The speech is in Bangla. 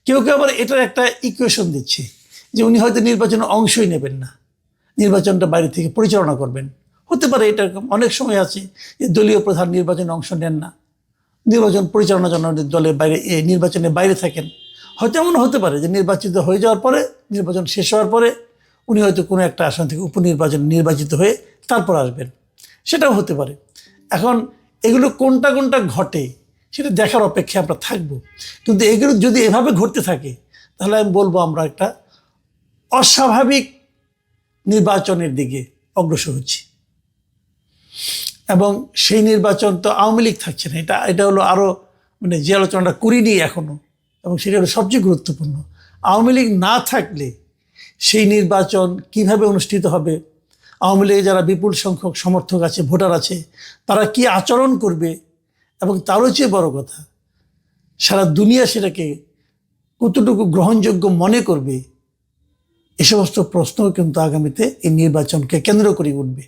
কেউ কেউ আবার এটার একটা ইকুয়েশন দিচ্ছে যে উনি হয়তো নির্বাচনে অংশই নেবেন না, নির্বাচনটা বাইরে থেকে পরিচালনা করবেন। হতে পারে, এটা অনেক সময় আছে যে দলীয় প্রধান নির্বাচনে অংশ নেন না, নির্বাচন পরিচালনার জন্য দলের বাইরে নির্বাচনের বাইরে থাকেন। হয়তো এমন হতে পারে যে নির্বাচিত হয়ে যাওয়ার পরে, নির্বাচন শেষ হওয়ার পরে উনি হয়তো কোনো একটা আসন থেকে উপনির্বাচন নির্বাচিত হয়ে তারপর আসবেন, সেটাও হতে পারে। এখন এগুলো কোনটা কোনটা ঘটে সেটা দেখার অপেক্ষায় আমরা থাকবো। কিন্তু এগুলো যদি এভাবে ঘটতে থাকে তাহলে আমি বলবো আমরা একটা অস্বাভাবিক নির্বাচনের দিকে অগ্রসর হচ্ছি। এবং সেই নির্বাচন তো আওয়ামী লীগ থাকছে না, এটা হলো আরও মানে যে আলোচনাটা করিনি এখনো, এবং সেটা হলো সবচেয়ে গুরুত্বপূর্ণ। আওয়ামী লীগ না থাকলে সেই নির্বাচন কিভাবে অনুষ্ঠিত হবে, আওয়ামী লীগের যারা বিপুল সংখ্যক সমর্থক আছে, ভোটার আছে, তারা কি আচরণ করবে, এবং তারও চেয়ে বড় কথা সারা দুনিয়া সেটাকে কতটুকু গ্রহণযোগ্য মনে করবে, এ সমস্ত প্রশ্নও কিন্তু আগামীতে এই নির্বাচনকে কেন্দ্র করে উঠবে।